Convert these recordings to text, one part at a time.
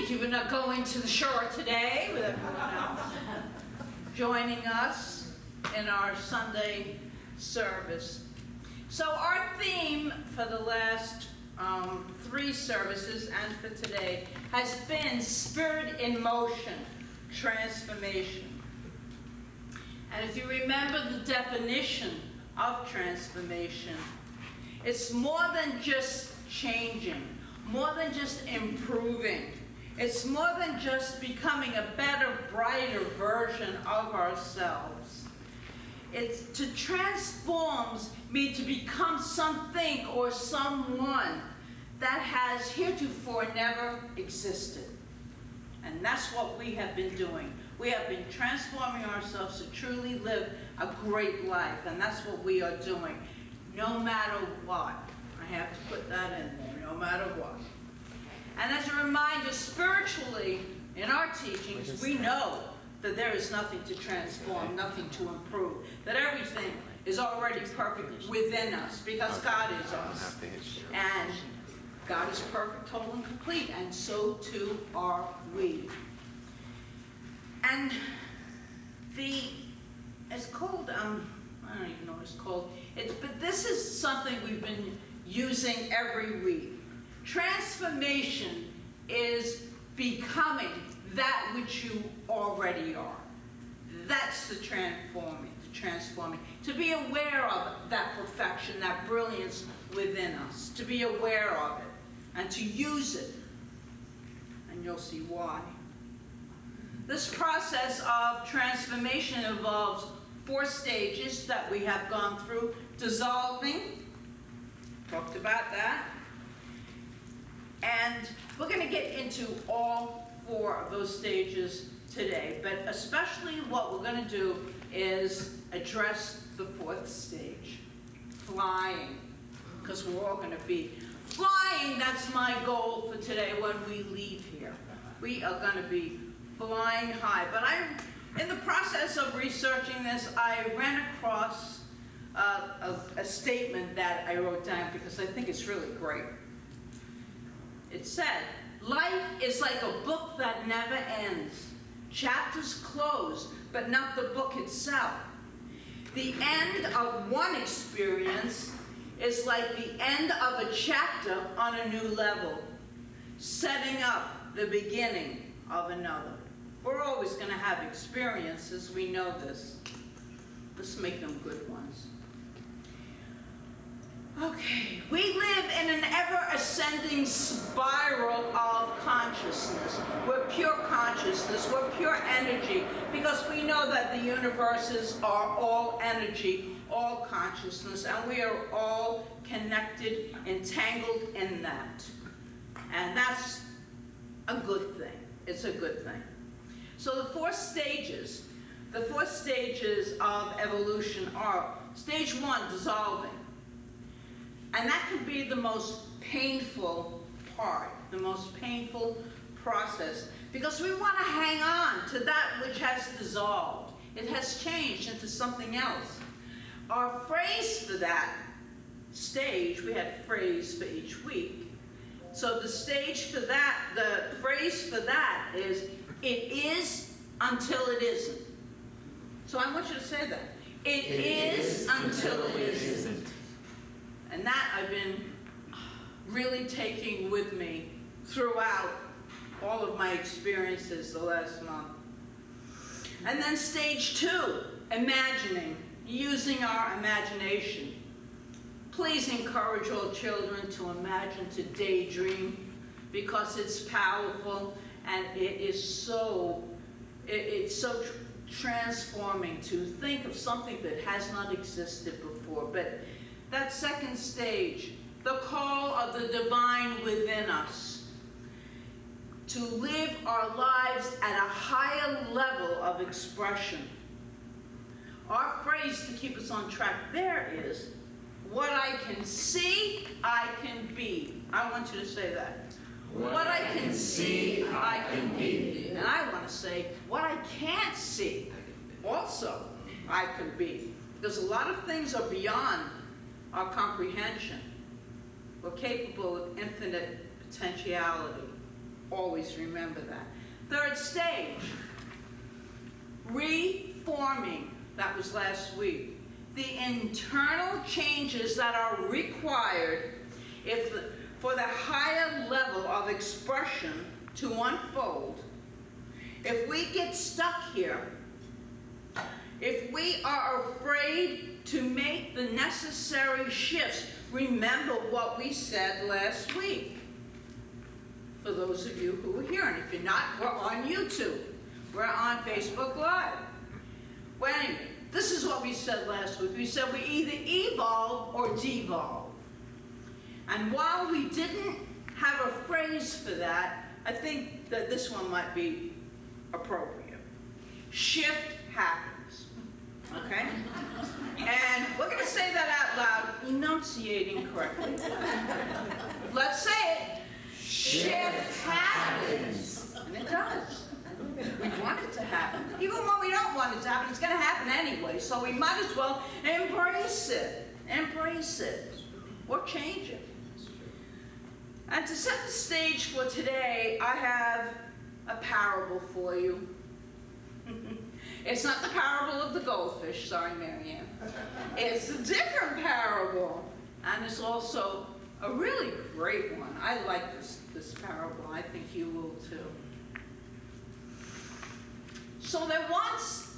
Thank you for not going to the shore today with everyone else joining us in our Sunday service. So our theme for the last 3 services and for today has been Spirit in Motion, Transformation. And if you remember the definition of transformation, it's more than just changing, more than just improving. It's more than just becoming a better, brighter version of ourselves. It's to transforms me to become something or someone that has heretofore never existed. And that's what we have been doing. We have been transforming ourselves to truly live a great life, and that's what we are doing, no matter what. I have to put that in there, no matter what. And as a reminder, spiritually, in our teachings, we know that there is nothing to transform, nothing to improve, that everything is already perfect within us, because God is us. And God is perfect, total, and complete, and so too are we. And it's called, I don't even know what it's called, but this is something we've been using every week. Transformation is becoming that which you already are. That's the transforming. To be aware of that perfection, that brilliance within us. To be aware of it and to use it. And you'll see why. This process of transformation involves 4 stages that we have gone through. Dissolving, talked about that. And we're going to get into all 4 of those stages today, but especially what we're going to do is address the 4th stage, flying, because we're all going to be flying. That's my goal for today when we leave here. We are going to be flying high. But in the process of researching this, I ran across a statement that I wrote down because I think it's really great. It said, life is like a book that never ends. Chapters close, but not the book itself. The end of one experience is like the end of a chapter on a new level, setting up the beginning of another. We're always going to have experiences, we know this. Let's make them good ones. Okay, we live in an ever-ascending spiral of consciousness. We're pure consciousness, we're pure energy, because we know that the universes are all energy, all consciousness, and we are all connected, entangled in that. And that's a good thing. It's a good thing. So the 4 stages of evolution are: stage 1, dissolving. And that can be the most painful part, the most painful process, because we want to hang on to that which has dissolved. It has changed into something else. Our phrase for that stage, we had phrase for each week. So the phrase for that is, it is until it isn't. So I want you to say that. It is until it isn't. And that I've been really taking with me throughout all of my experiences the last month. And then stage 2, imagining, using our imagination. Please encourage all children to imagine, to daydream, because it's powerful and it's so transforming to think of something that has not existed before. But that 2nd stage, the call of the divine within us, to live our lives at a higher level of expression. Our phrase to keep us on track there is, what I can see, I can be. I want you to say that. What I can see, I can be. And I want to say, what I can't see, also, I can be. Because a lot of things are beyond our comprehension. We're capable of infinite potentiality. always remember that. Third stage, reforming. That was last week. The internal changes that are required for the higher level of expression to unfold. If we get stuck here, if we are afraid to make the necessary shifts, remember what we said last week. For those of you who were here, and if you're not, we're on YouTube. We're on Facebook Live. Well, anyway, this is what we said last week. We said we either evolve or devolve. And while we didn't have a phrase for that, I think that this one might be appropriate. Shift happens. Okay? And we're going to say that out loud, enunciating correctly. Let's say it. Shift happens. And it does. We want it to happen. Even when we don't want it to happen, it's going to happen anyway. So we might as well embrace it. Embrace it. Or change it. And to set the stage for today, I have a parable for you. It's not the parable of the goldfish, sorry, Marianne. It's a different parable. And it's also a really great one. I like this parable. I think you will too. So there once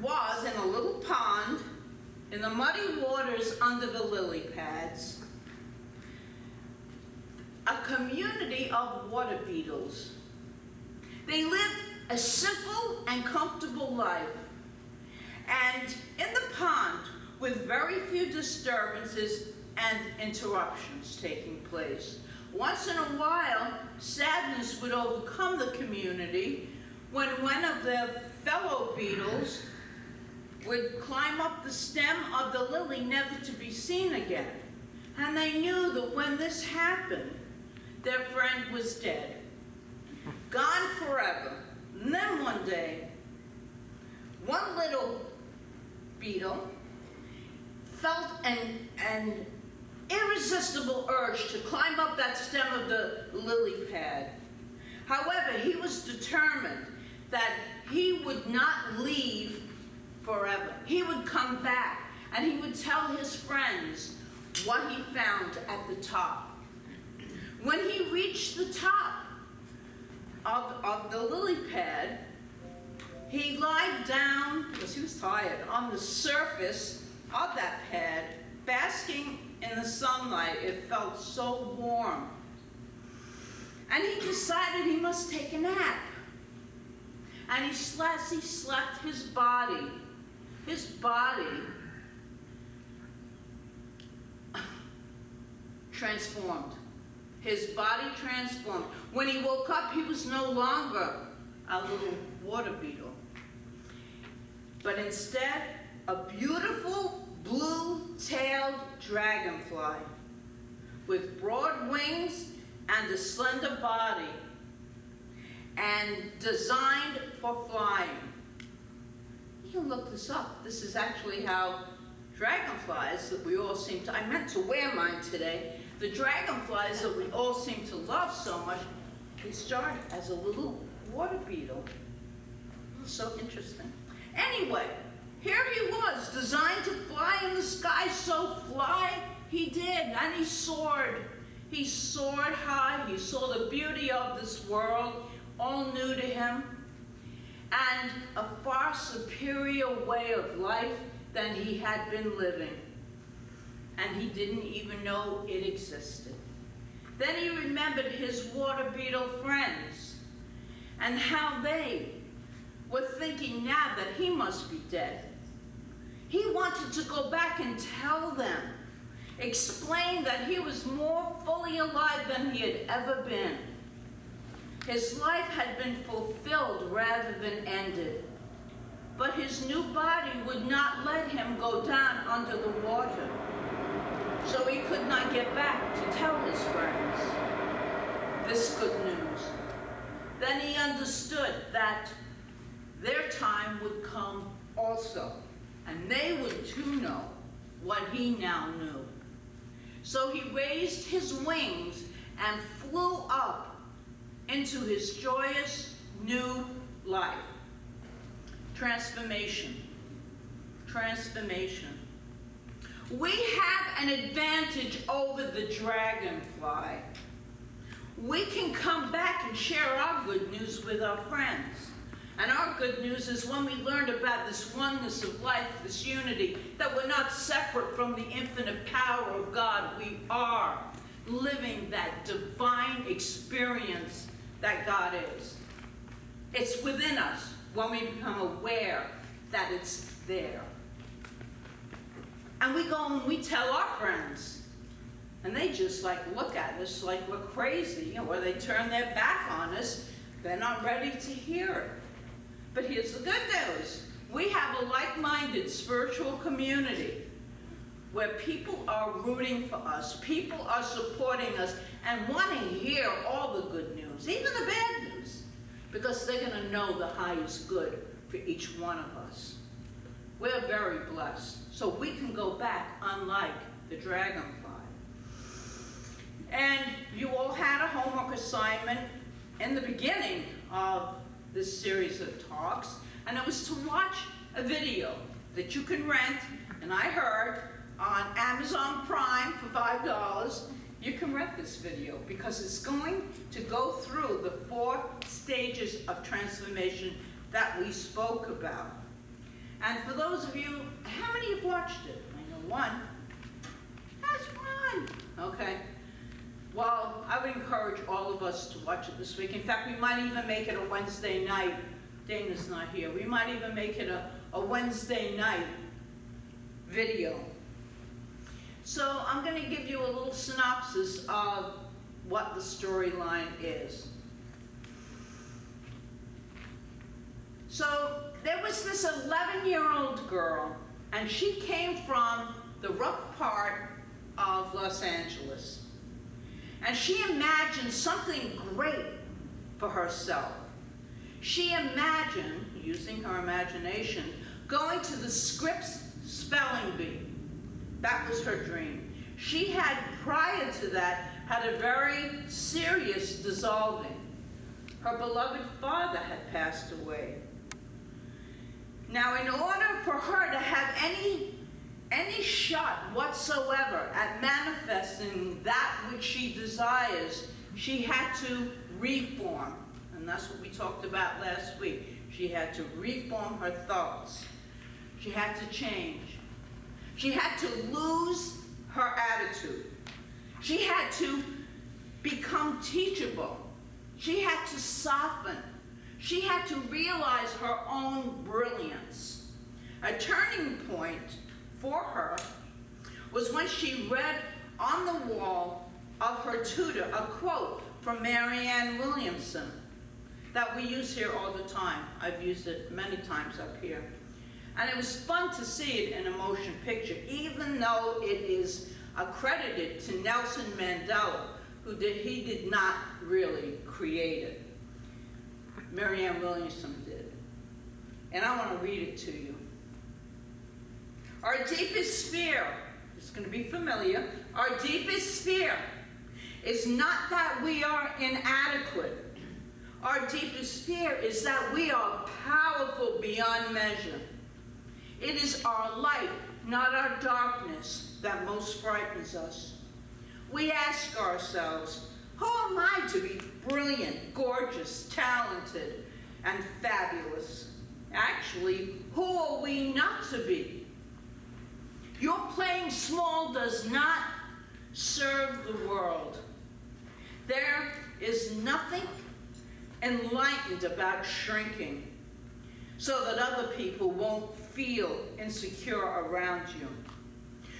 was in a little pond, in the muddy waters under the lily pads, a community of water beetles. They lived a simple and comfortable life. And in the pond, with very few disturbances and interruptions taking place. Once in a while, sadness would overcome the community when one of their fellow beetles would climb up the stem of the lily, never to be seen again. And they knew that when this happened, their friend was dead, gone forever. And then one day, one little beetle felt an irresistible urge to climb up that stem of the lily pad. However, he was determined that he would not leave forever. He would come back, and he would tell his friends what he found at the top. When he reached the top of the lily pad, he lied down, because he was tired, on the surface of that pad, basking in the sunlight. It felt so warm. And he decided he must take a nap. And he slept his body transformed. His body transformed. When he woke up, he was no longer a little water beetle, but instead a beautiful blue-tailed dragonfly with broad wings and a slender body, and designed for flying. You can look this up. This is actually how dragonflies that we all seem to, I meant to wear mine today, the dragonflies that we all seem to love so much, they started as a little water beetle. So interesting. Anyway, here he was, designed to fly in the sky, so fly he did, and he soared. He soared high. He saw the beauty of this world, all new to him, and a far superior way of life than he had been living. And he didn't even know it existed. Then he remembered his water beetle friends and how they were thinking now that he must be dead. He wanted to go back and tell them, explain that he was more fully alive than he had ever been. His life had been fulfilled rather than ended. But his new body would not let him go down under the water. So he could not get back to tell his friends this good news. Then he understood that their time would come also, and they would too know what he now knew. So he raised his wings and flew up into his joyous new life. Transformation. Transformation. We have an advantage over the dragonfly. We can come back and share our good news with our friends. And our good news is when we learned about this oneness of life, this unity, that we're not separate from the infinite power of God. We are living that divine experience that God is. It's within us when we become aware that it's there. And we go and we tell our friends, and they just look at us like we're crazy, or they turn their back on us. They're not ready to hear it. But here's the good news. We have a like-minded spiritual community where people are rooting for us, people are supporting us, and want to hear all the good news, even the bad news, because they're going to know the highest good for each one of us. We're very blessed, so we can go back unlike the dragonfly. And you all had a homework assignment in the beginning of this series of talks, and it was to watch a video that you can rent, and I heard on Amazon Prime for $5. You can rent this video because it's going to go through the 4 stages of transformation that we spoke about. And for those of you, how many have watched it? I know one. That's one. Okay. Well, I would encourage all of us to watch it this week. In fact, we might even make it a Wednesday night. Dana's not here. We might even make it a Wednesday night video. So I'm going to give you a little synopsis of what the storyline is. So there was this 11-year-old girl, and she came from the rough part of Los Angeles. And she imagined something great for herself. She imagined, using her imagination, going to the Scripps Spelling Bee. That was her dream. She had, prior to that, had a very serious dissolving. Her beloved father had passed away. Now, in order for her to have any shot whatsoever at manifesting that which she desires, she had to reform. And that's what we talked about last week. She had to reform her thoughts. She had to change. She had to lose her attitude. She had to become teachable. She had to soften. She had to realize her own brilliance. A turning point for her was when she read on the wall of her tutor a quote from Marianne Williamson that we use here all the time. I've used it many times up here. And it was fun to see it in a motion picture, even though it is accredited to Nelson Mandela, he did not really create it. Marianne Williamson did. And I want to read it to you. Our deepest fear, it's going to be familiar, our deepest fear is not that we are inadequate. Our deepest fear is that we are powerful beyond measure. It is our light, not our darkness, that most frightens us. We ask ourselves, who am I to be brilliant, gorgeous, talented, and fabulous? Actually, who are we not to be? Your playing small does not serve the world. There is nothing enlightened about shrinking so that other people won't feel insecure around you.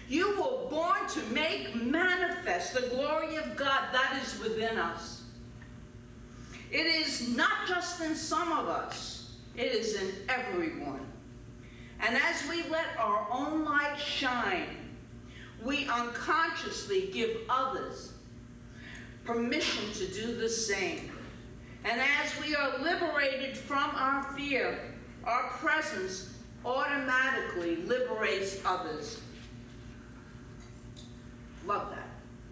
You were born to make manifest the glory of God that is within us. It is not just in some of us, it is in everyone. And as we let our own light shine, we unconsciously give others permission to do the same. And as we are liberated from our fear, our presence automatically liberates others. Love that.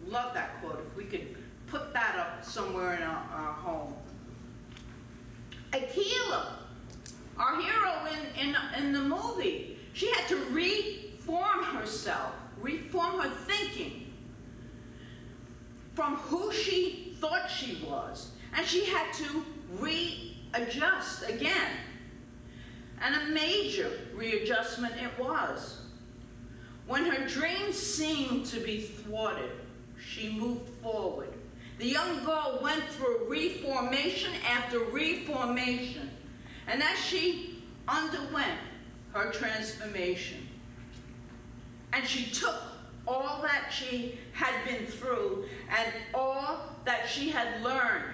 Love that quote. If we could put that up somewhere in our home. Akela, our hero in the movie, she had to reform herself, reform her thinking from who she thought she was. And she had to readjust again. And a major readjustment it was. When her dreams seemed to be thwarted, she moved forward. The young girl went through reformation after reformation. And as she underwent her transformation, and she took all that she had been through and all that she had learned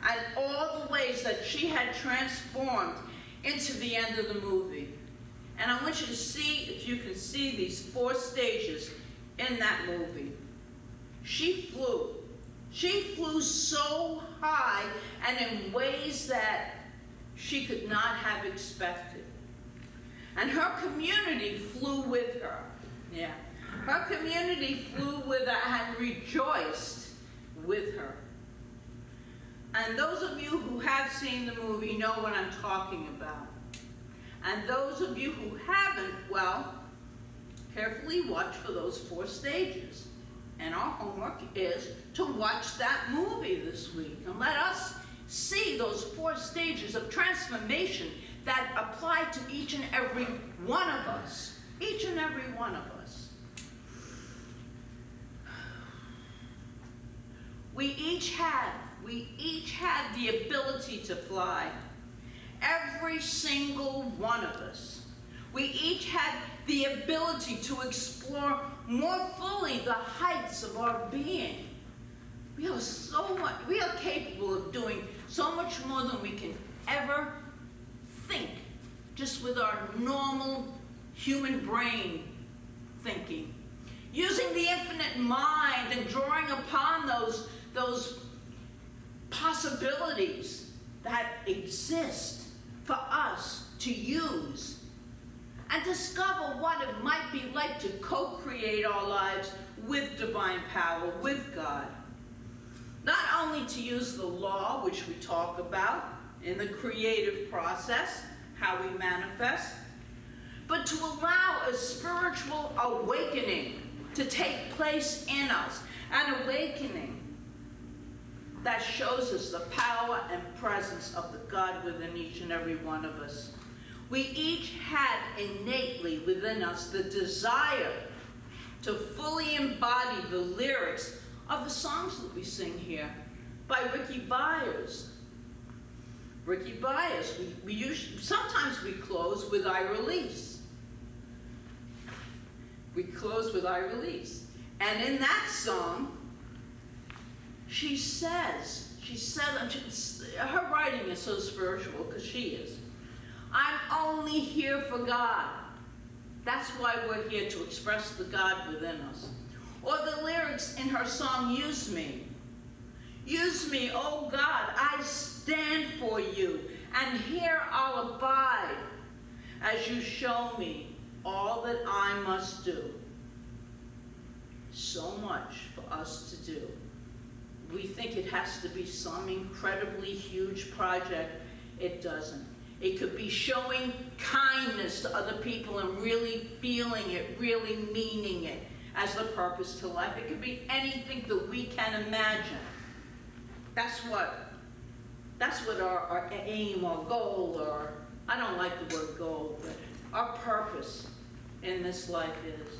and all the ways that she had transformed into the end of the movie. And I want you to see, if you can see these 4 stages in that movie. She flew. She flew so high and in ways that she could not have expected. And her community flew with her. Yeah. Her community flew with her and rejoiced with her. And those of you who have seen the movie know what I'm talking about. And those of you who haven't, well, carefully watch for those 4 stages. And our homework is to watch that movie this week. And let us see those 4 stages of transformation that apply to each and every one of us. Each and every one of us. We each had the ability to fly. Every single one of us. We each had the ability to explore more fully the heights of our being. We are capable of doing so much more than we can ever think, just with our normal human brain thinking. Using the infinite mind and drawing upon those possibilities that exist for us to use and discover what it might be like to co-create our lives with divine power, with God. Not only to use the law, which we talk about in the creative process, how we manifest, but to allow a spiritual awakening to take place in us, an awakening that shows us the power and presence of the God within each and every one of us. We each had innately within us the desire to fully embody the lyrics of the songs that we sing here by Ricky Byers. Ricky Byers, sometimes we close with I Release. We close with I Release. And in that song, she says, her writing is so spiritual, because she is, I'm only here for God. That's why we're here, to express the God within us. Or the lyrics in her song, Use Me. Use me, oh God, I stand for you, and here I'll abide as you show me all that I must do. So much for us to do. We think it has to be some incredibly huge project. It doesn't. It could be showing kindness to other people and really feeling it, really meaning it as the purpose to life. It could be anything that we can imagine. That's what our aim, our goal, or I don't like the word goal, but our purpose in this life is,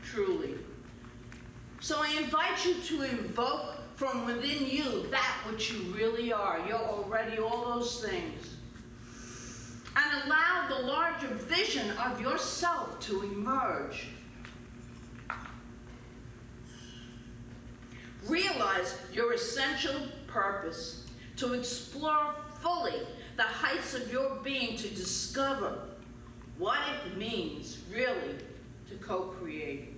truly. So I invite you to invoke from within you that which you really are. You're already all those things. And allow the larger vision of yourself to emerge. Realize your essential purpose, to explore fully the heights of your being, to discover what it means really to co-create.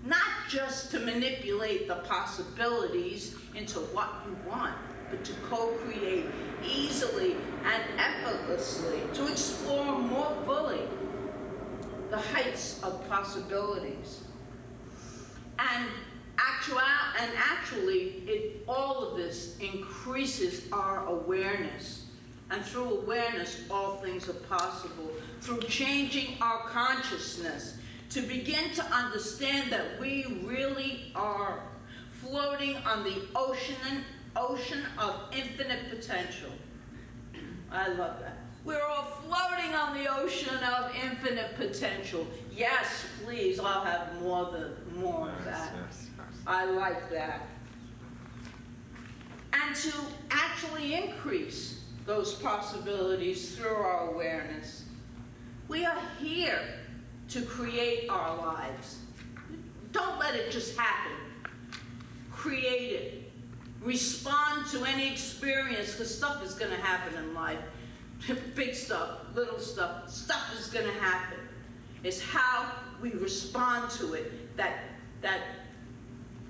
Not just to manipulate the possibilities into what you want, but to co-create easily and effortlessly, to explore more fully the heights of possibilities. And actually, all of this increases our awareness And through awareness, all things are possible. Through changing our consciousness, to begin to understand that we really are floating on the ocean of infinite potential. I love that. We're all floating on the ocean of infinite potential. Yes, please, I'll have more of that. Yes. I like that. And to actually increase those possibilities through our awareness. We are here to create our lives. Don't let it just happen. Create it. Respond to any experience, because stuff is going to happen in life. Big stuff, little stuff, stuff is going to happen. It's how we respond to it that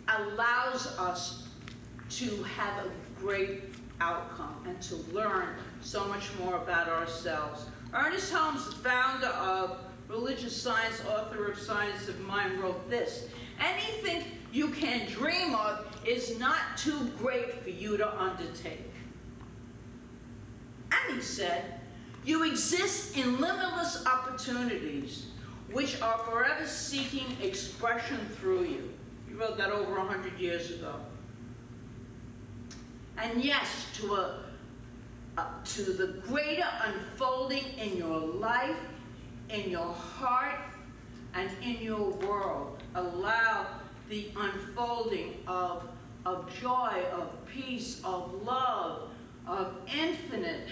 allows us to have a great outcome and to learn so much more about ourselves. Ernest Holmes, the founder of religious science, author of Science of Mind, wrote this: anything you can dream of is not too great for you to undertake. And he said, you exist in limitless opportunities which are forever seeking expression through you. He wrote that over 100 years ago. And yes, to the greater unfolding in your life, in your heart, and in your world. Allow the unfolding of joy, of peace, of love, of infinite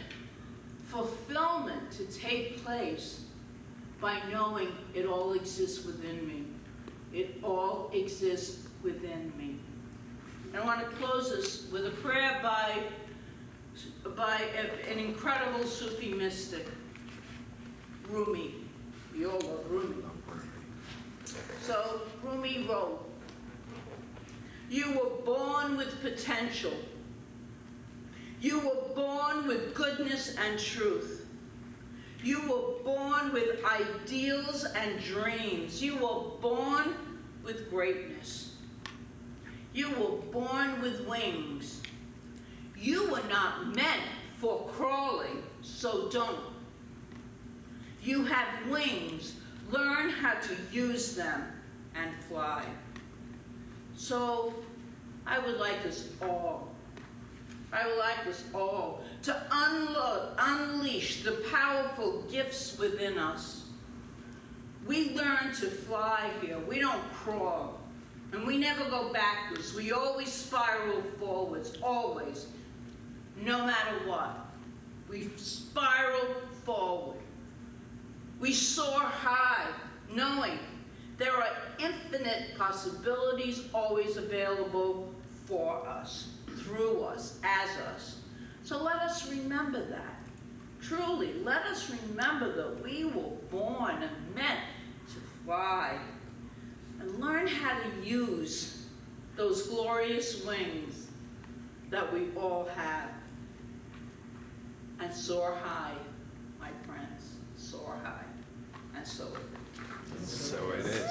fulfillment to take place by knowing it all exists within me. It all exists within me. And I want to close this with a prayer by an incredible Sufi mystic, Rumi. We all love Rumi. So Rumi wrote, you were born with potential. You were born with goodness and truth. You were born with ideals and dreams. You were born with greatness. You were born with wings. You were not meant for crawling, so don't. You have wings. Learn how to use them and fly. So I would like us all to unleash the powerful gifts within us. We learn to fly here. We don't crawl. And we never go backwards. We always spiral forwards, always. No matter what. We spiral forward. We soar high, knowing there are infinite possibilities always available for us, through us, as us. So let us remember that. Truly, let us remember that we were born and meant to fly. And learn how to use those glorious wings that we all have. And soar high, my friends. Soar high. And so it is. So it is.